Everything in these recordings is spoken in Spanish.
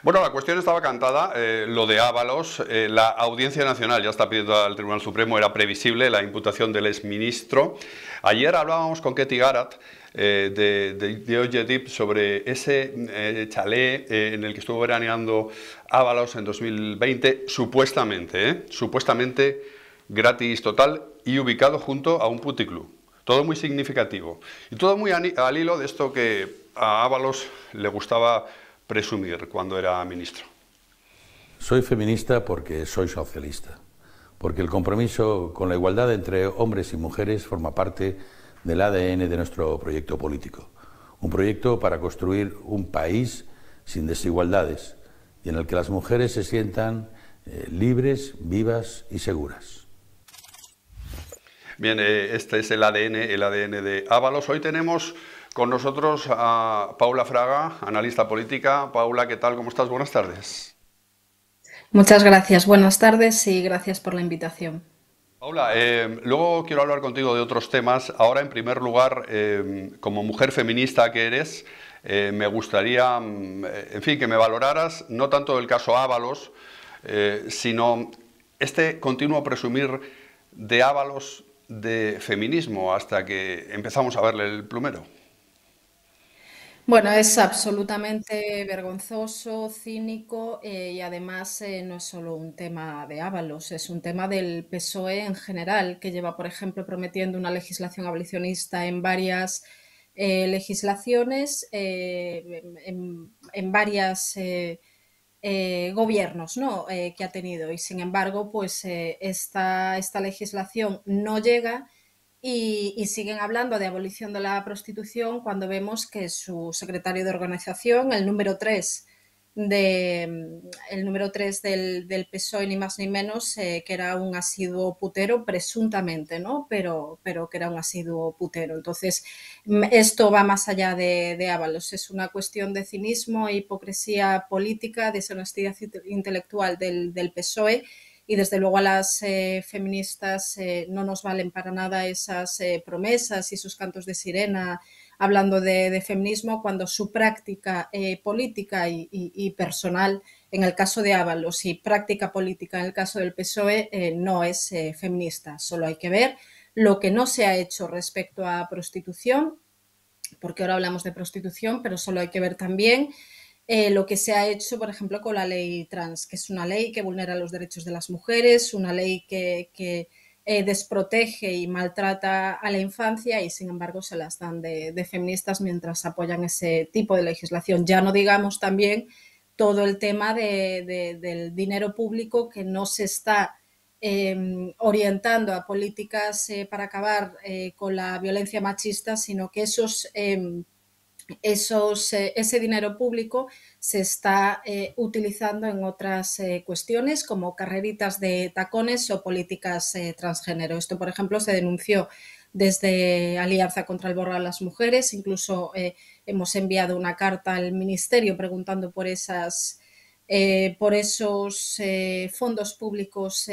Bueno, la cuestión estaba cantada, lo de Ábalos, la Audiencia Nacional ya está pidiendo al Tribunal Supremo, era previsible la imputación del exministro. Ayer hablábamos con Ketty Garat de Oye Deep sobre ese chalet en el que estuvo veraneando Ábalos en 2020, supuestamente gratis total y ubicado junto a un puticlub. Todo muy significativo y todo muy al hilo de esto que a Ábalos le gustaba presumir cuando era ministro. Soy feminista porque soy socialista, porque el compromiso con la igualdad entre hombres y mujeres forma parte del ADN de nuestro proyecto político. Un proyecto para construir un país sin desigualdades y en el que las mujeres se sientan libres, vivas y seguras. Bien, este es el ADN de Ábalos. Hoy tenemos con nosotros a Paula Fraga, analista política. Paula, ¿qué tal? ¿Cómo estás? Buenas tardes. Muchas gracias. Buenas tardes y gracias por la invitación. Paula, luego quiero hablar contigo de otros temas. Ahora, en primer lugar, como mujer feminista que eres, me gustaría, en fin, que me valoraras no tanto el caso Ábalos, sino este continuo presumir de Ábalos de feminismo hasta que empezamos a verle el plumero. Bueno, es absolutamente vergonzoso, cínico y además no es solo un tema de Ábalos, es un tema del PSOE en general, que lleva, por ejemplo, prometiendo una legislación abolicionista en varias legislaciones, en varias gobiernos, ¿no? Que ha tenido y sin embargo pues esta legislación no llega y siguen hablando de abolición de la prostitución cuando vemos que su secretario de organización, el número 3 del PSOE, ni más ni menos, que era un asiduo putero, presuntamente, ¿no? Pero que era un asiduo putero. Entonces, esto va más allá de Ábalos, es una cuestión de cinismo e hipocresía política, deshonestidad intelectual del PSOE, y desde luego a las feministas no nos valen para nada esas promesas y esos cantos de sirena hablando de feminismo cuando su práctica política y personal en el caso de Ábalos y práctica política en el caso del PSOE no es feminista. Solo hay que ver lo que no se ha hecho respecto a prostitución, porque ahora hablamos de prostitución, pero solo hay que ver también lo que se ha hecho, por ejemplo, con la ley trans, que es una ley que vulnera los derechos de las mujeres, una ley que desprotege y maltrata a la infancia y, sin embargo, se las dan de feministas mientras apoyan ese tipo de legislación. Ya no digamos también todo el tema del dinero público que no se está orientando a políticas para acabar con la violencia machista, sino que ese dinero público se está utilizando en otras cuestiones como carreritas de tacones o políticas transgénero. Esto, por ejemplo, se denunció desde Alianza contra el Borra a las Mujeres, incluso hemos enviado una carta al Ministerio preguntando por esos fondos públicos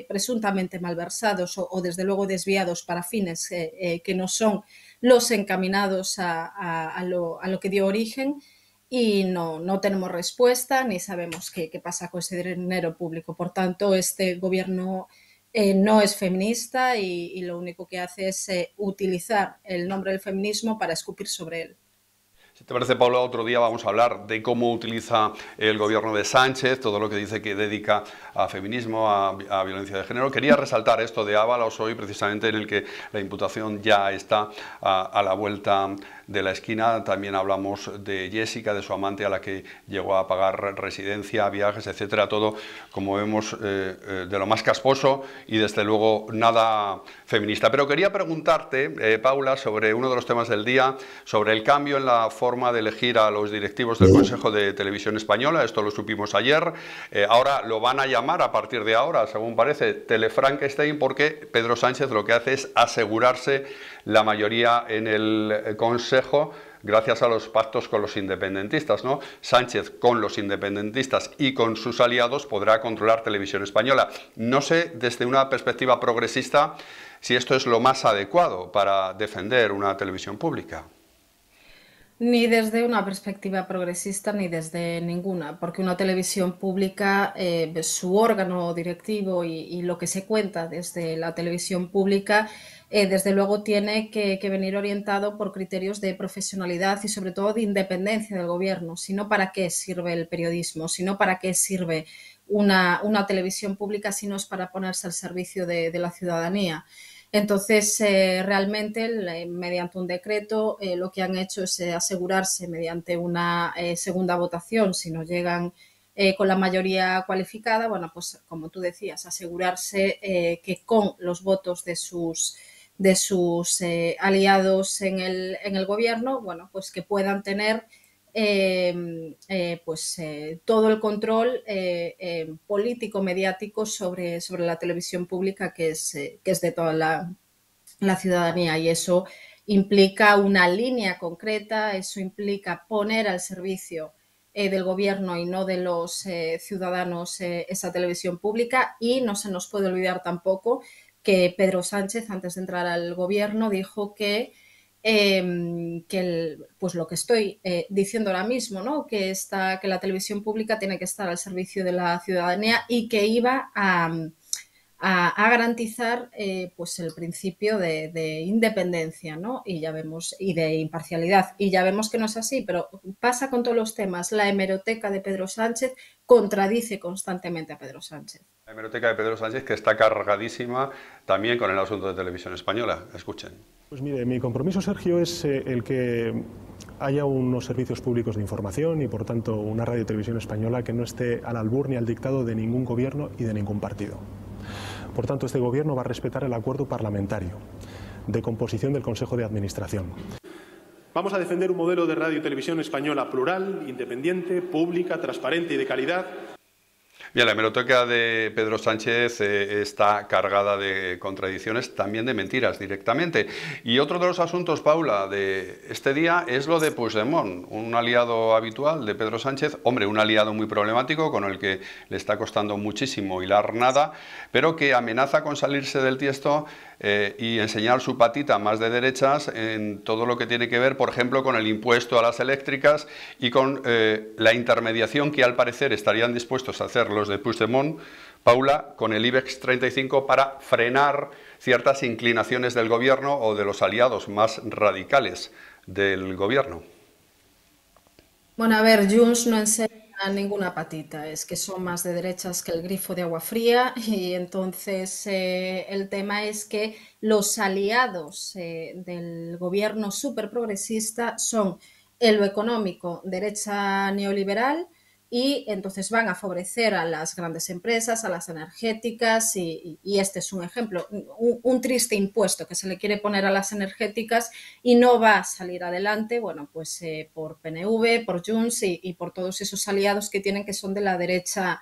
presuntamente malversados o desde luego desviados para fines que no son los encaminados a lo que dio origen y no tenemos respuesta ni sabemos qué pasa con ese dinero público. Por tanto, este gobierno no es feminista y lo único que hace es utilizar el nombre del feminismo para escupir sobre él. Si te parece, Pablo, otro día vamos a hablar de cómo utiliza el gobierno de Sánchez, todo lo que dice que dedica a feminismo, a violencia de género. Quería resaltar esto de Ábalos hoy, precisamente en el que la imputación ya está a la vuelta de la esquina. También hablamos de Jessica, de su amante, a la que llegó a pagar residencia, viajes, etcétera. Todo, como vemos, de lo más casposo y desde luego nada feminista. Pero quería preguntarte, Paula, sobre uno de los temas del día, sobre el cambio en la forma de elegir a los directivos del Consejo de Televisión Española. Esto lo supimos ayer. Ahora lo van a llamar a partir de ahora, según parece, Telefrankenstein, porque Pedro Sánchez lo que hace es asegurarse la mayoría en el Consejo gracias a los pactos con los independentistas, ¿no? Sánchez con los independentistas y con sus aliados podrá controlar Televisión Española. No sé, desde una perspectiva progresista, si esto es lo más adecuado para defender una televisión pública. Ni desde una perspectiva progresista ni desde ninguna, porque una televisión pública, su órgano directivo y lo que se cuenta desde la televisión pública, desde luego tiene que venir orientado por criterios de profesionalidad y sobre todo de independencia del gobierno. Si no, ¿para qué sirve el periodismo? Si no, ¿para qué sirve una televisión pública si no es para ponerse al servicio de la ciudadanía? Entonces, realmente, mediante un decreto, lo que han hecho es asegurarse mediante una segunda votación, si no llegan con la mayoría cualificada, bueno, pues como tú decías, asegurarse que con los votos de sus aliados en el gobierno, bueno, pues que puedan tener todo el control político mediático sobre la televisión pública que es de toda la ciudadanía, y eso implica una línea concreta, eso implica poner al servicio del gobierno y no de los ciudadanos esa televisión pública. Y no se nos puede olvidar tampoco que Pedro Sánchez, antes de entrar al gobierno, dijo pues lo que estoy diciendo ahora mismo, ¿no? Que la televisión pública tiene que estar al servicio de la ciudadanía y que iba a garantizar pues el principio de independencia, ¿no? Y ya vemos, y de imparcialidad. Y ya vemos que no es así, pero pasa con todos los temas. La hemeroteca de Pedro Sánchez contradice constantemente a Pedro Sánchez. La hemeroteca de Pedro Sánchez, que está cargadísima también con el asunto de Televisión Española. Escuchen. Pues mire, mi compromiso, Sergio, es el que haya unos servicios públicos de información y, por tanto, una radio y televisión española que no esté al albur ni al dictado de ningún gobierno y de ningún partido. Por tanto, este gobierno va a respetar el acuerdo parlamentario de composición del Consejo de Administración. Vamos a defender un modelo de radio y televisión española plural, independiente, pública, transparente y de calidad. Bien, la hemeroteca de Pedro Sánchez está cargada de contradicciones, también de mentiras directamente. Y otro de los asuntos, Paula, de este día es lo de Puigdemont, un aliado habitual de Pedro Sánchez, hombre, un aliado muy problemático con el que le está costando muchísimo hilar nada, pero que amenaza con salirse del tiesto y enseñar su patita más de derechas en todo lo que tiene que ver, por ejemplo, con el impuesto a las eléctricas y con la intermediación que al parecer estarían dispuestos a hacer los de Puigdemont, Paula, con el IBEX 35 para frenar ciertas inclinaciones del gobierno o de los aliados más radicales del gobierno. Bueno, a ver, Junts no enseña ninguna patita, es que son más de derechas que el grifo de agua fría. Y entonces el tema es que los aliados del gobierno súper progresista son en lo económico derecha neoliberal, y entonces van a favorecer a las grandes empresas, a las energéticas, y este es un ejemplo, un triste impuesto que se le quiere poner a las energéticas y no va a salir adelante, bueno, pues por PNV, por Junts y por todos esos aliados que tienen, que son de la derecha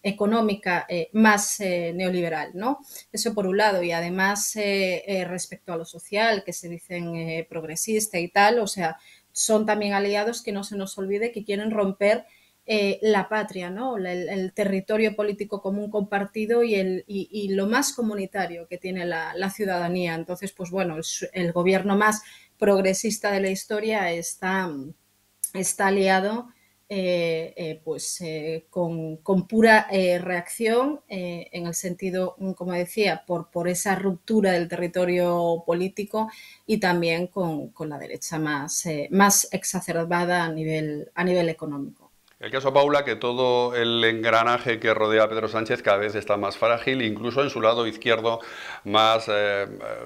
económica más neoliberal, ¿no? Eso por un lado. Y además respecto a lo social, que se dicen progresista y tal, o sea, son también aliados que no se nos olvide que quieren romper la patria, ¿no? El territorio político común compartido y lo más comunitario que tiene la ciudadanía. Entonces, pues bueno, el gobierno más progresista de la historia está aliado con pura reacción en el sentido, como decía, por esa ruptura del territorio político, y también con la derecha más exacerbada a nivel económico. El caso, Paula, que todo el engranaje que rodea a Pedro Sánchez cada vez está más frágil, incluso en su lado izquierdo más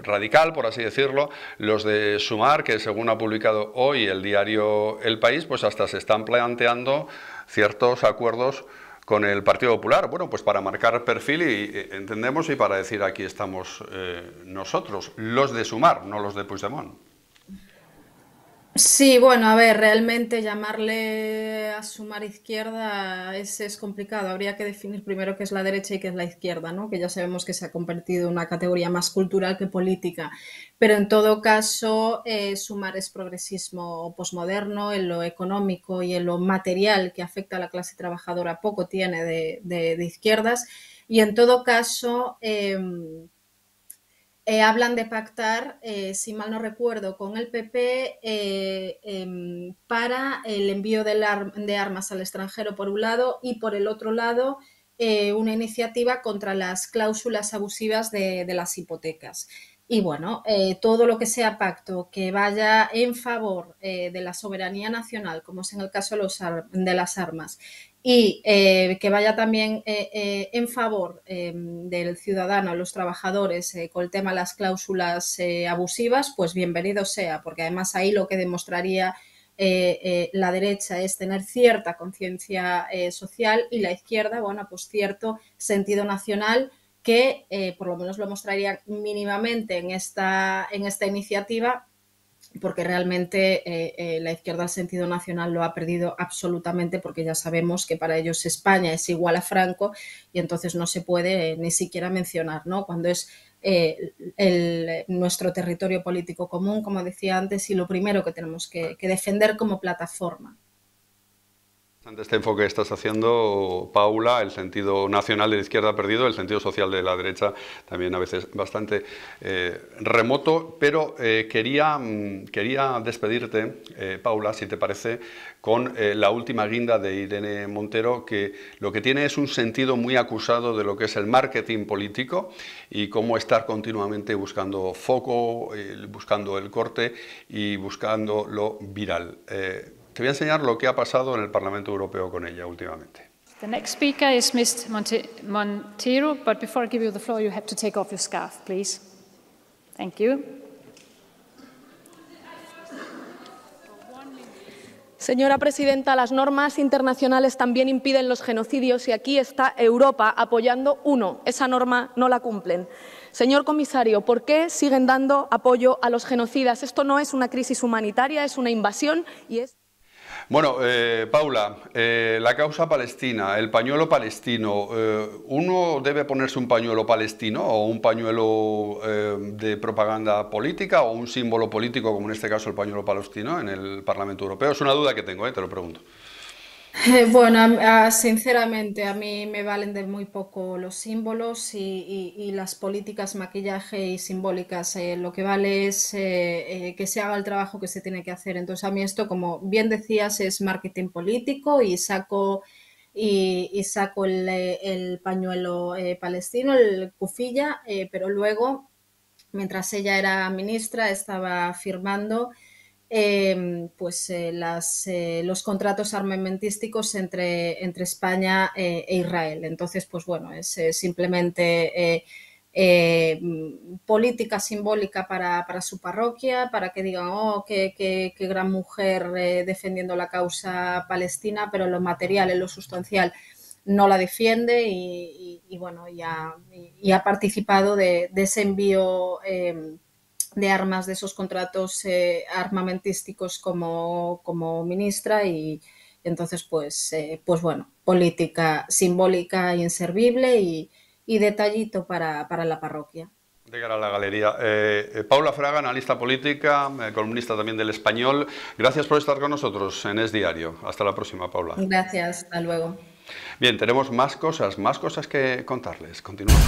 radical, por así decirlo. Los de Sumar, que según ha publicado hoy el diario El País, pues hasta se están planteando ciertos acuerdos con el Partido Popular, bueno, pues para marcar perfil y entendemos, y para decir aquí estamos nosotros, los de Sumar, no los de Puigdemont. Sí, bueno, a ver, realmente llamarle a Sumar izquierda es complicado. Habría que definir primero qué es la derecha y qué es la izquierda, ¿no? Que ya sabemos que se ha convertido en una categoría más cultural que política. Pero en todo caso, Sumar es progresismo posmoderno. En lo económico y en lo material que afecta a la clase trabajadora poco tiene de izquierdas. Y en todo caso, hablan de pactar, si mal no recuerdo, con el PP para el envío de armas al extranjero por un lado y por el otro lado una iniciativa contra las cláusulas abusivas de las hipotecas. Y bueno, todo lo que sea pacto que vaya en favor de la soberanía nacional, como es en el caso de las armas, y que vaya también en favor del ciudadano, los trabajadores, con el tema de las cláusulas abusivas, pues bienvenido sea, porque además ahí lo que demostraría la derecha es tener cierta conciencia social y la izquierda, bueno, pues cierto sentido nacional que por lo menos lo mostraría mínimamente en esta iniciativa, porque realmente la izquierda al sentido nacional lo ha perdido absolutamente, porque ya sabemos que para ellos España es igual a Franco y entonces no se puede ni siquiera mencionar, ¿no? Cuando es nuestro territorio político común, como decía antes, y lo primero que tenemos que defender como plataforma. Ante este enfoque que estás haciendo, Paula, el sentido nacional de la izquierda ha perdido, el sentido social de la derecha también a veces bastante remoto, pero quería despedirte, Paula, si te parece, con la última guinda de Irene Montero, que lo que tiene es un sentido muy acusado de lo que es el marketing político y cómo estar continuamente buscando foco, buscando el corte y buscando lo viral. Te voy a enseñar lo que ha pasado en el Parlamento Europeo con ella últimamente. The next speaker is Ms. Montero, but before I give you the floor, you have to take off your scarf, please. Thank you. Señora presidenta, las normas internacionales también impiden los genocidios y aquí está Europa apoyando uno. Esa norma no la cumplen. Señor comisario, ¿por qué siguen dando apoyo a los genocidas? Esto no es una crisis humanitaria, es una invasión y es... Bueno, Paula, la causa palestina, el pañuelo palestino, ¿uno debe ponerse un pañuelo palestino o un pañuelo de propaganda política o un símbolo político, como en este caso el pañuelo palestino, en el Parlamento Europeo? Es una duda que tengo, te lo pregunto. Bueno, sinceramente a mí me valen de muy poco los símbolos y las políticas maquillaje y simbólicas. Lo que vale es que se haga el trabajo que se tiene que hacer. Entonces a mí esto, como bien decías, es marketing político y saco el pañuelo palestino, el kufiyya, pero luego, mientras ella era ministra, estaba firmando los contratos armamentísticos entre España e Israel. Entonces, pues bueno, es simplemente política simbólica para su parroquia, para que digan, oh, qué gran mujer defendiendo la causa palestina, pero en lo material, en lo sustancial, no la defiende y bueno, y ha participado de ese envío de armas, de esos contratos armamentísticos como ministra y entonces pues bueno, política simbólica inservible y detallito para la parroquia. De cara a la galería. Paula Fraga, analista política, columnista también del Español. Gracias por estar con nosotros en Es Diario. Hasta la próxima, Paula. Gracias, hasta luego. Bien, tenemos más cosas que contarles. Continuamos.